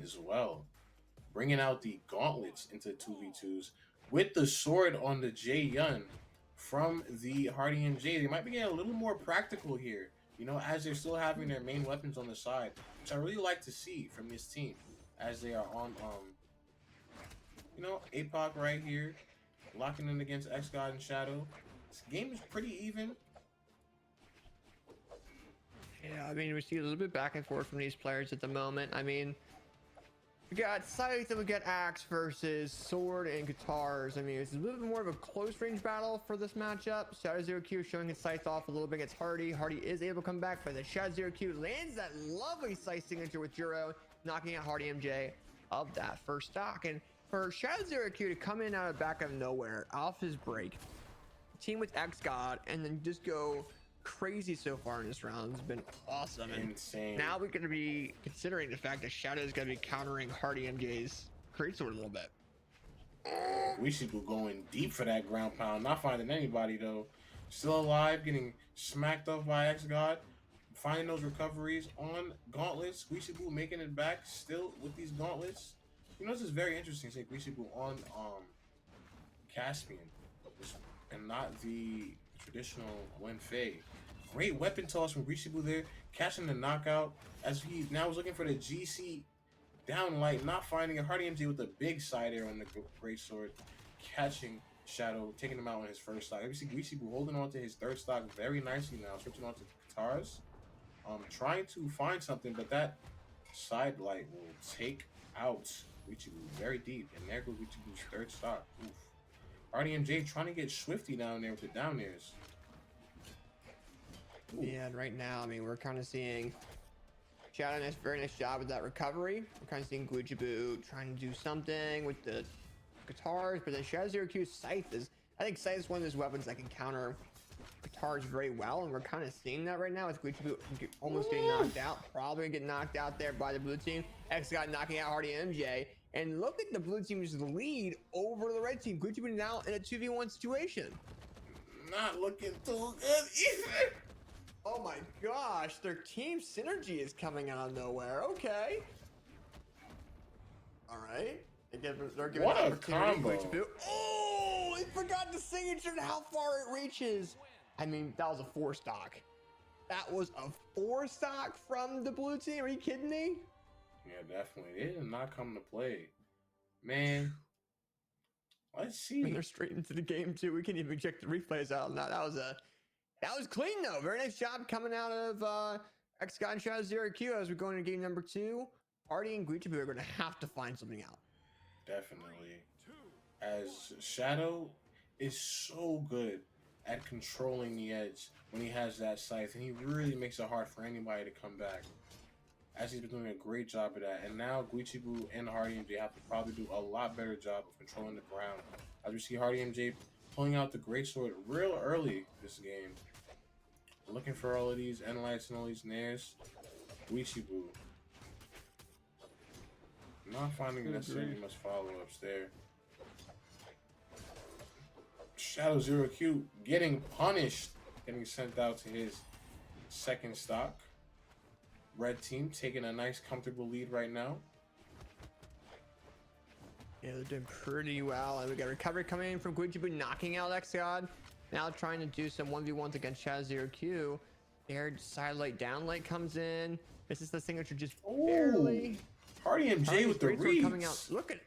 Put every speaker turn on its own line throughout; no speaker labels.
as well, bringing out the gauntlets into 2v2s with the sword on the Jaeyun from the HardyMJ. They might be getting a little more practical here, you know, as they're still having their main weapons on the side, which I really like to see from this team as they are on, you know, APOC right here, locking in against XGod and Shadow. This game is pretty even.
Yeah, I mean, we see a little bit back and forth from these players at the moment. I mean, we got Scythe and we got Axe versus Sword and Guitars. I mean, it's a little bit more of a close range battle for this matchup. Shadow0q showing his Scythe off a little bit against Hardy. Hardy is able to come back, but the Shadow0q lands that lovely Scythe signature with Jiro, knocking out HardyMJ of that first stock. And for Shadow0q to come in out of back of nowhere, off his break, team with XGod, and then just go crazy so far in this round has been awesome.
Insane.
Now we're going to be considering the fact that Shadow is going to be countering HardyMJ's greatsword a little bit.
Guichabou going deep for that ground pound, not finding anybody though. Still alive, getting smacked off by XGod, finding those recoveries on gauntlets. Guichabou making it back still with these gauntlets. You know, this is very interesting. Say Guichabou on Caspian and not the traditional Wenfei. Great weapon toss from Guichabou there, catching the knockout as he now is looking for the GC down light, not finding a HardyMJ with a big side air on the great sword, catching Shadow, taking him out on his first stock. You see Guichabou holding on to his third stock very nicely now, switching on to guitars, trying to find something, but that side light will take out Guichabou very deep, and there goes Guichabou's third stock. Oof. HardyMJ trying to get swifty down there with the down airs.
Yeah, and right now, I mean, we're kind of seeing Shadow does a very nice job with that recovery. We're kind of seeing Guichabou trying to do something with the guitars, but then Shadow0q's Scythe is, I think Scythe is one of those weapons that can counter guitars very well, and we're kind of seeing that right now with Guichabou almost getting knocked out, probably getting knocked out there by the blue team. XGod knocking out HardyMJ, and look at the blue team's lead over the red team. Guichabou now in a 2v1 situation.
Not looking too good either.
Oh my gosh, their team synergy is coming out of nowhere. Okay. All right. They're giving
what
an
a combo.
Oh, I forgot the signature and how far it reaches. I mean, that was a 4 stock. That was a 4 stock from the blue team. Are you kidding me?
Yeah, definitely. They did not come to play. Man. Let's see.
And they're straight into the game too. We can even check the replays out on that. That was clean though. Very nice job coming out of XGod and Shadow0q as we go into game number 2. Hardy and Guichabou are going to have to find something out.
Definitely. As Shadow is so good at controlling the edge when he has that scythe, and he really makes it hard for anybody to come back. As he's been doing a great job of that. And now Guichabou and HardyMJ have to probably do a lot better job of controlling the ground. As we see HardyMJ pulling out the greatsword real early this game. Looking for all of these end lights and all these nairs. Guichabou not finding necessarily much follow-ups there. Shadow0q getting punished, getting sent out to his second stock. Red team taking a nice comfortable lead right now.
Yeah, they're doing pretty well, and we got recovery coming in from Guichabou knocking out XGod. Now trying to do some 1v1s against Shadow0q. Their side light down light comes in. This is the signature just barely.
HardyMJ with the reads.
Coming out. Look at,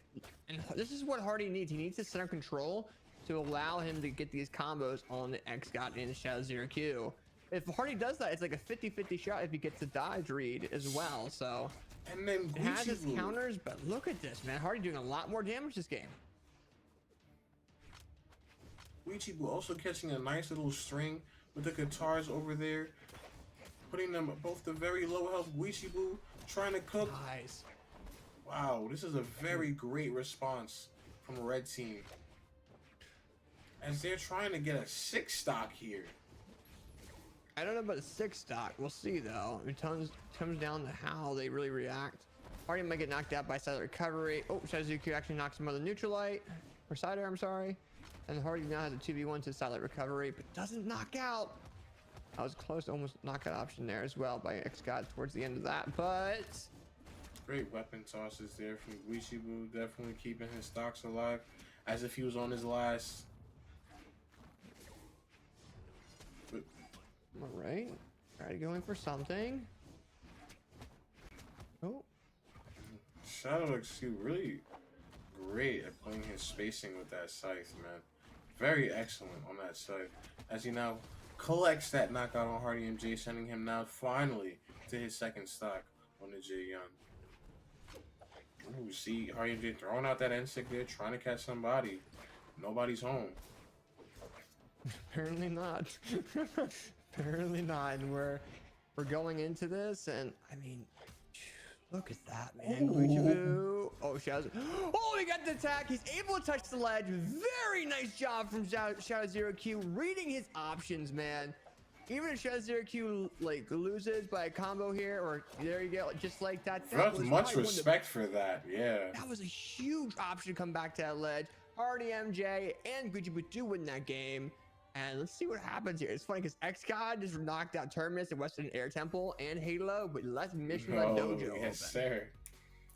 and this is what Hardy needs. He needs to center control to allow him to get these combos on the XGod and Shadow0q. If Hardy does that, it's like a 50-50 shot if he gets the dodge read as well. So
and then
it has his counters, but look at this, man. Hardy doing a lot more damage this game.
Guichabou also catching a nice little string with the guitars over there, putting them both to very low health. Guichabou trying to cook.
Nice.
Wow, this is a very great response from the red team, as they're trying to get a 6 stock here.
I don't know about a 6 stock. We'll see though. It comes down to how they really react. Hardy might get knocked out by silent recovery. Oh, Shadow0q actually knocks him on the neutral light or side air. I'm sorry. And Hardy now has a 2v1 to silent recovery, but doesn't knock out. That was close, almost knockout option there as well by XGod towards the end of that, but
Great weapon tosses there from Guichabou, definitely keeping his stocks alive as if he was on his last.
All right, try to go in for something. Oh,
Shadow0q really great at playing his spacing with that scythe, man. Very excellent on that scythe as he now collects that knockout on HardyMJ, sending him now finally to his second stock on the Jaeyun. Ooh, see HardyMJ throwing out that N6 there, trying to catch somebody. Nobody's home.
apparently not. Apparently not. And we're going into this, and I mean, look at that, man. Guichabou. Oh, oh, he got the attack. He's able to touch the ledge. Very nice job from Shadow0q, reading his options, man. Even if Shadow0q like loses by a combo here, or there you go, just like that. That was
much respect for that, yeah.
That was a huge option to come back to that ledge. HardyMJ and Guichabou do win that game. And let's see what happens here. It's funny because XGod just knocked out Terminus and Western Air Temple and Halo, but let's mission that dojo.
Yes, sir.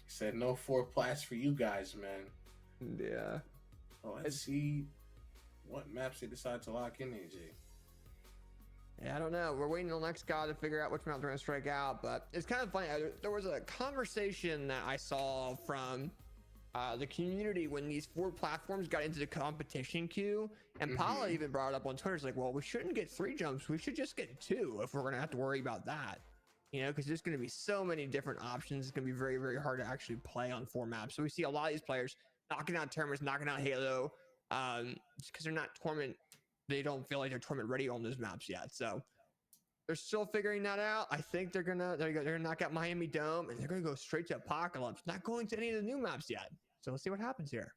He said no 4 plats for you guys, man.
Yeah.
Well, let's see what maps they decide to lock in, AJ.
Yeah, I don't know. We're waiting on XGod to figure out which map they're going to strike out, but it's kind of funny. There was a conversation that I saw from the community when these 4 platforms got into the competition queue, and Paula even brought it up on Twitter. It's like, well, we shouldn't get 3 jumps, we should just get 2 if we're gonna have to worry about that, you know, because there's going to be so many different options. It's going to be very, very hard to actually play on 4 maps. So we see a lot of these players knocking out Terminus, knocking out Halo, just because they're not tournament, they don't feel like they're tournament ready on those maps yet. So they're still figuring that out. I think they're gonna knock out Miami Dome, and they're gonna go straight to Apocalypse, not going to any of the new maps yet. So let's see what happens here.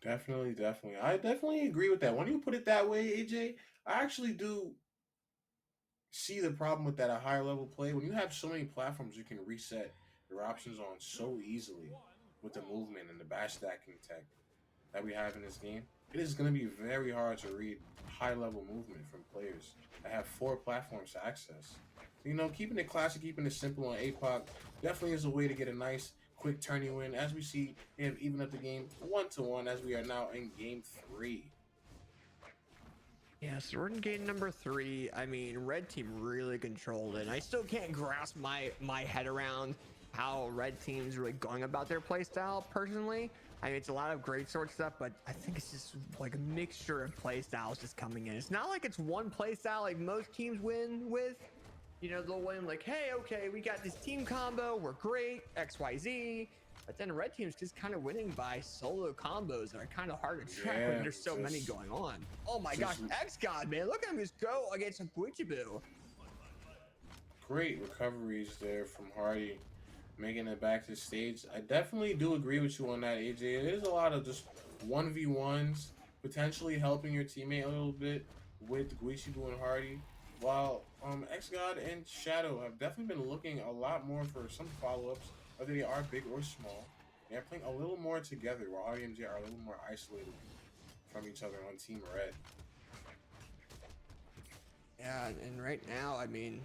Definitely. I definitely agree with that. When you put it that way, AJ, I actually do see the problem with that at higher level play. When you have so many platforms you can reset your options on so easily with the movement and the bash stacking tech that we have in this game, it is going to be very hard to read high level movement from players that have 4 platforms to access. You know, keeping it classic, keeping it simple on APOC definitely is a way to get a nice quick turn you in. As we see, they have evened up the game 1-1 as we are now in game 3.
Yeah, so we're in game number 3. I mean, red team really controlled it. I still can't grasp my head around how red team's really going about their playstyle personally. I mean, it's a lot of great sword stuff, but I think it's just like a mixture of playstyles just coming in. It's not like it's one playstyle like most teams win with. You know, they'll win like, hey, okay, we got this team combo, we're great, XYZ. But then red team's just kind of winning by solo combos that are kind of hard to track when there's so many going on. Oh my gosh, XGod, man, look at him just go against a Guichabou.
Great recoveries there from Hardy, making it back to the stage. I definitely do agree with you on that, AJ. It is a lot of just 1v1s, potentially helping your teammate a little bit with Guichabou and Hardy. While XGod and Shadow have definitely been looking a lot more for some follow-ups, whether they are big or small. They're playing a little more together, while HardyMJ are a little more isolated from each other on Team Red.
Yeah, and right now, I mean,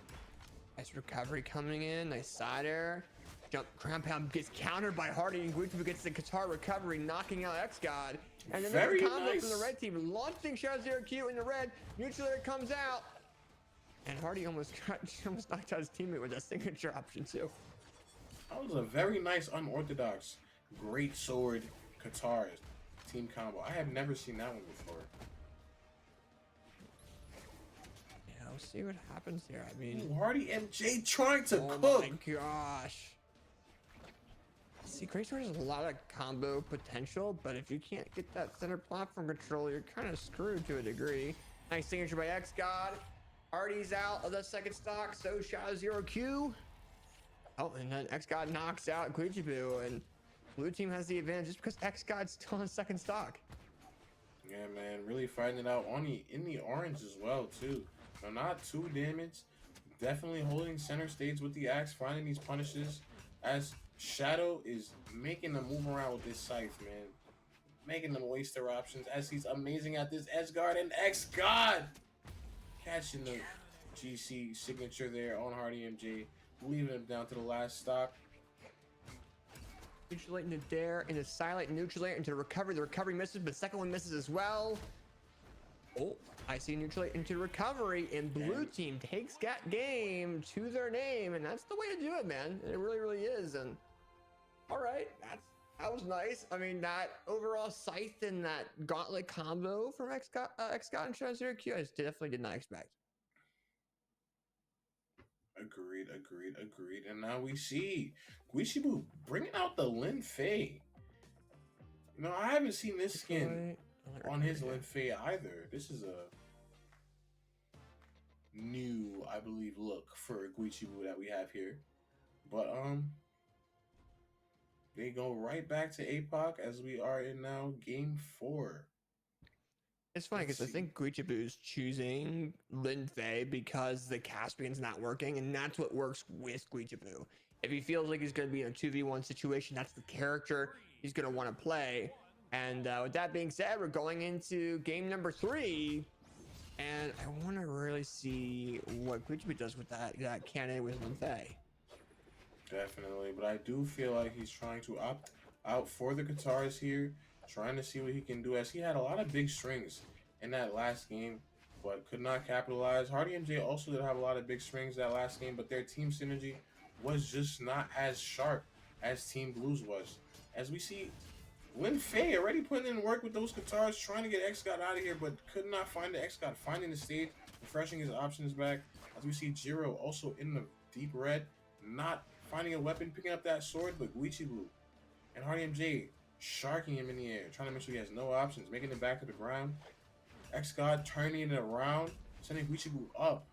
nice recovery coming in, nice side air. Jump ground pound gets countered by Hardy, and Guichabou gets the Qatar recovery, knocking out XGod. And then there's a combo from the red team, launching Shadow0q in the red. Neutral air comes out. And Hardy almost knocked out his teammate with a signature option too.
That was a very nice, unorthodox, great sword Qatar team combo. I have never seen that one before.
Yeah, we'll see what happens here. I mean,
HardyMJ trying to cook.
Oh my gosh. See, great sword has a lot of combo potential, but if you can't get that center platform control, you're kind of screwed to a degree. Nice signature by XGod. Hardy's out of the second stock, so Shadow0q. Oh, and then XGod knocks out Guichabou, and blue team has the advantage just because XGod's still in second stock.
Yeah, man, really fighting it out in the orange as well, too. So not too damaged. Definitely holding center stage with the axe, finding these punishes as Shadow is making them move around with this scythe, man. Making them waste their options as he's amazing at this edge guard, and XGod catching the GC signature there on HardyMJ, leaving him down to the last stock.
Neutral into Dare, into Silent, neutral layer, into recovery. The recovery misses, but second one misses as well. Oh, I see neutral into recovery, and blue team takes that game to their name, and that's the way to do it, man. It really, really is. And all right, that was nice. I mean, that overall Scythe and that Gauntlet combo from XGod and Shadow0q, I definitely did not expect.
Agreed. And now we see Guichabou bringing out the Lin Fei. You know, I haven't seen this skin on his Lin Fei either. This is a new, I believe, look for Guichabou that we have here. But they go right back to APOC as we are in now game 4.
It's funny because I think Guichabou's choosing Lin Fei because the Caspian's not working, and that's what works with Guichabou. If he feels like he's going to be in a 2v1 situation, that's the character he's going to want to play. And with that being said, we're going into game number 3, and I want to really see what Guichabou does with that cannon with Lin Fei.
Definitely, but I do feel like he's trying to opt out for the guitars here, trying to see what he can do, as he had a lot of big strings in that last game, but could not capitalize. HardyMJ also did have a lot of big strings that last game, but their team synergy was just not as sharp as Team Blues was. As we see Lin Fei already putting in work with those guitars, trying to get XGod out of here, but could not find the XGod, finding the stage, refreshing his options back. As we see Jiro also in the deep red, not finding a weapon, picking up that sword, but Guichabou and HardyMJ sharking him in the air, trying to make sure he has no options, making it back to the ground. XGod turning it around, sending Guichabou up.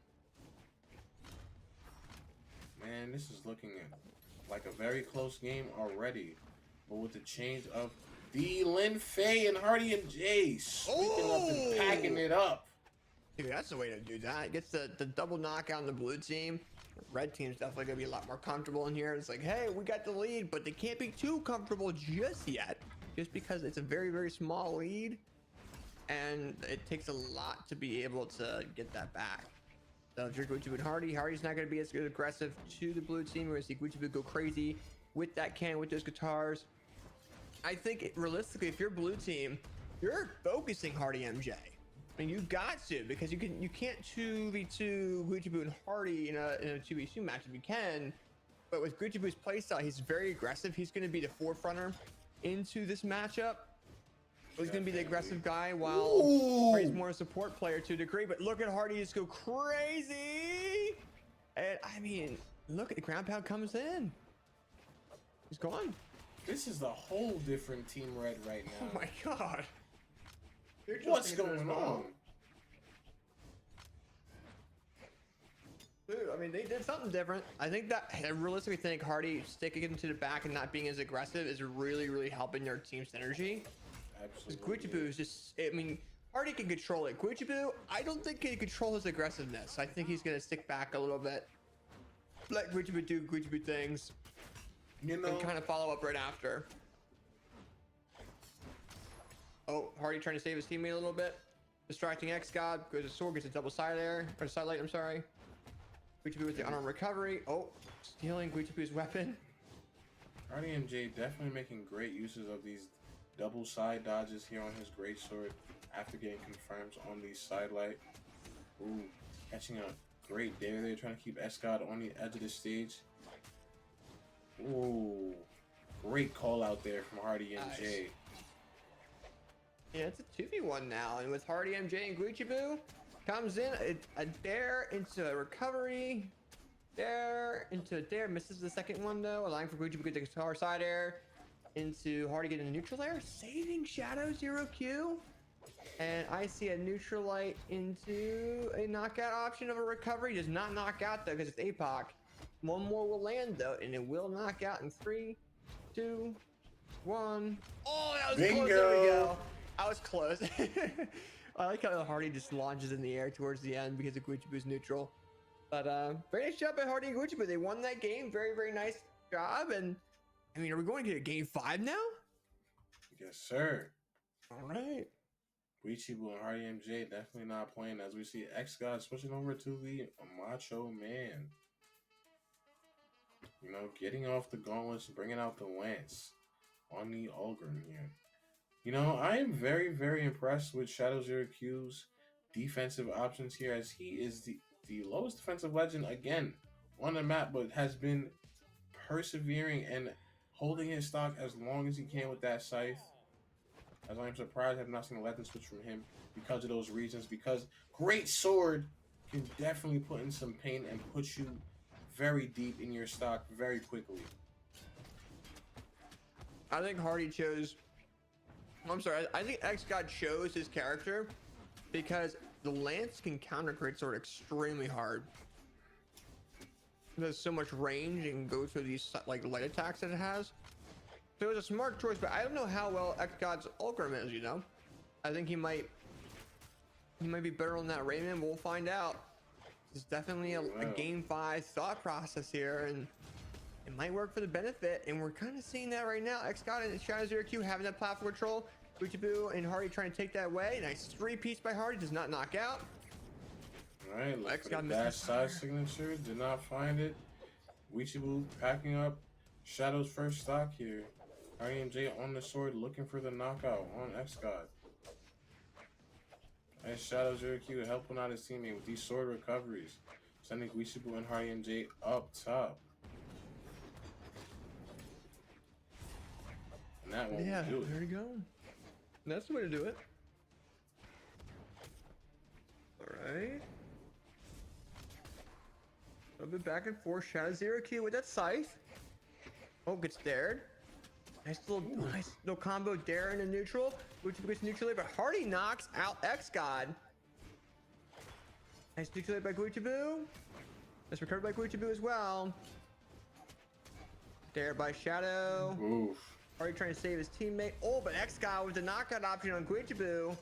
Man, this is looking like a very close game already. But with the change of the Lin Fei and HardyMJ sweeping up and packing it up.
Dude, that's the way to do that. Gets the double knockout on the blue team. Red team's definitely gonna be a lot more comfortable in here. It's like, hey, we got the lead, but they can't be too comfortable just yet, just because it's a very, very small lead, and it takes a lot to be able to get that back. So if you're Guichabou and Hardy's not gonna be as aggressive to the blue team. We're gonna see Guichabou go crazy with that cannon, with those guitars. I think realistically, if you're blue team, you're focusing HardyMJ. I mean, you got to, because you can't 2v2 Guichabou and Hardy in a 2v2 matchup. You can, but with Guichabou's playstyle, he's very aggressive. He's going to be the forefronter into this matchup. He's going to be the aggressive guy, while Hardy's more a support player to a degree. But look at Hardy just go crazy, and I mean, look at the ground pound comes in. He's gone.
This is a whole different Team Red right now.
Oh my god.
What's going on?
Dude, I mean, they did something different. I think that, I realistically think Hardy sticking it into the back and not being as aggressive is really, really helping their team synergy.
Absolutely.
Guichabou is just, I mean, Hardy can control it. Guichabou, I don't think he can control his aggressiveness. I think he's going to stick back a little bit. Let Guichabou do Guichabou things. You know, and kind of follow up right after. Oh, Hardy trying to save his teammate a little bit. Distracting XGod, goes to sword, gets a double side air, or side light, I'm sorry. Guichabou with the unarmed recovery. Oh, stealing Guichabou's weapon.
HardyMJ definitely making great uses of these double side dodges here on his great sword after getting confirms on the side light. Ooh, catching a great dare there, trying to keep XGod on the edge of the stage. Ooh, great call out there from HardyMJ. Nice.
Yeah, it's a 2v1 now, and with HardyMJ and Guichabou, comes in a dare into a recovery, dare into a dare, misses the second one though, allowing for Guichabou to get the guitar side air into Hardy getting a neutral air, saving Shadow0q, and I see a neutral light into a knockout option of a recovery. Does not knock out though because it's APOC. One more will land though, and it will knock out in 3, 2, 1. Oh, that was
Bingo.
Close. There we go. I was close. I like how Hardy just launches in the air towards the end because of Guichabou's neutral. But very nice job by Hardy and Guichabou. They won that game. Very, very nice job. And I mean, are we going to get game 5 now?
Yes, sir.
All right.
Guichabou and HardyMJ definitely not playing, as we see XGod switching over to the Macho Man. You know, getting off the gauntlets, bringing out the lance. on the Ulgrim here. You know, I am very, very impressed with Shadow0q's defensive options here, as he is the lowest defensive legend again on the map, but has been persevering and holding his stock as long as he can with that scythe. As I'm surprised I have not seen a legend switch from him because of those reasons, because great sword can definitely put in some pain and put you very deep in your stock very quickly.
I think Hardy chose. I'm sorry. I think XGod chose his character because the lance can counter great sword extremely hard. There's so much range and go through these like light attacks that it has. So it was a smart choice, but I don't know how well XGod's Ulgrim is. You know, I think he might be better on that Rayman. We'll find out. It's definitely a game 5 thought process here, and it might work for the benefit, and we're kind of seeing that right now. XGod and Shadow0q having that platform control. Guichabou and Hardy trying to take that away. Nice 3-piece by Hardy, does not knock out.
All right, look for the dash side signature, did not find it. Guichabou packing up Shadow's first stock here. HardyMJ on the sword looking for the knockout on XGod. And Shadow0q helping out his teammate with these sword recoveries, sending Guichabou and HardyMJ up top. And that won't do it.
There you go. That's the way to do it. All right. A little bit back and forth. Shadow0q with that scythe. Oh, gets dared. Nice little combo dare into neutral. Guichabou gets neutral, but Hardy knocks out XGod. Nice neutral by Guichabou. Nice recovered by Guichabou as well. Dare by Shadow.
Oof.
Hardy trying to save his teammate. Oh, but XGod with the knockout option on Guichabou.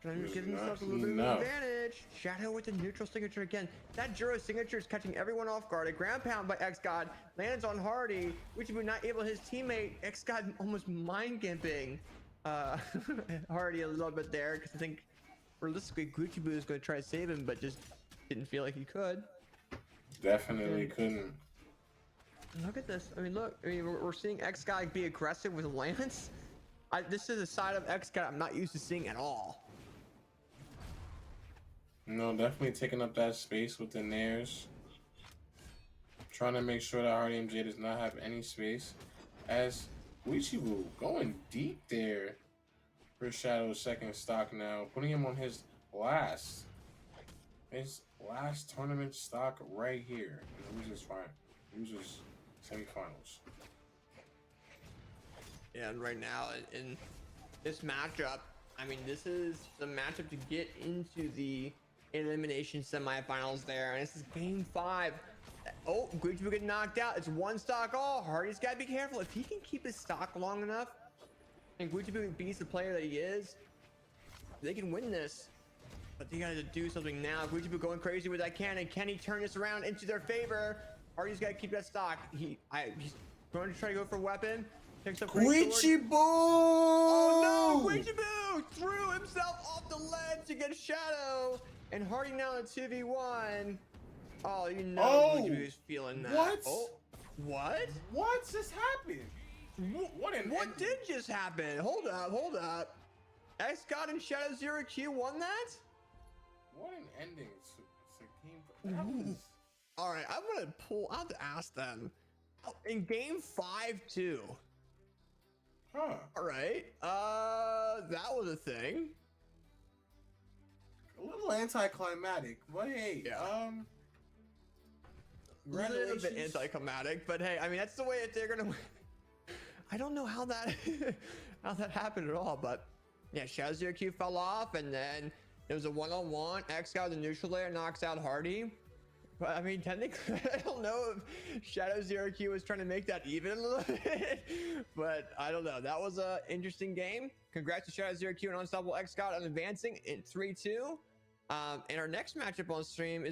Trying to give himself a little bit of an advantage. Shadow with the neutral signature again. That Jiro signature is catching everyone off guard. A ground pound by XGod lands on Hardy. Guichabou not able to his teammate. XGod almost mind gimping Hardy a little bit there, because I think realistically Guichabou is going to try to save him, but just didn't feel like he could.
Definitely couldn't.
Look at this. I mean, look. I mean, we're seeing XGod be aggressive with Lance. This is a side of XGod I'm not used to seeing at all.
No, definitely taking up that space with the nairs. Trying to make sure that HardyMJ does not have any space. As Guichabou going deep there for Shadow's second stock now, putting him on his last tournament stock right here. Losers semifinals.
Yeah, and right now in this matchup, I mean, this is the matchup to get into the elimination semifinals there, and this is game 5. Oh, Guichabou get knocked out. It's one stock all. Hardy's got to be careful. If he can keep his stock long enough and Guichabou beats the player that he is, they can win this. But they got to do something now. Guichabou going crazy with that cannon. Can he turn this around into their favor? Hardy's got to keep that stock. He's going to try to go for a weapon. Picks up
Guichabou!
Oh no! Guichabou threw himself off the ledge to get Shadow, and Hardy now in 2v1. Oh, you know Guichabou's feeling that.
What?
Oh, what?
What just happened? What
did just happen? Hold up. XGod and Shadow0q won that?
What an ending to game.
All right, I have to ask them. Oh, in game 5 too.
Huh.
All right. That was a thing.
A little anticlimactic, but hey,
yeah. A little bit anticlimactic, but hey, I mean, that's the way that they're gonna win. I don't know how that happened at all, but yeah, Shadow0q fell off, and then there was a one-on-one. XGod the neutral layer knocks out Hardy. But I mean, technically, I don't know if Shadow0q was trying to make that even a little bit, but I don't know. That was an interesting game. Congrats to Shadow0q and Unstoppable XGod on advancing in 3-2. And our next matchup on stream is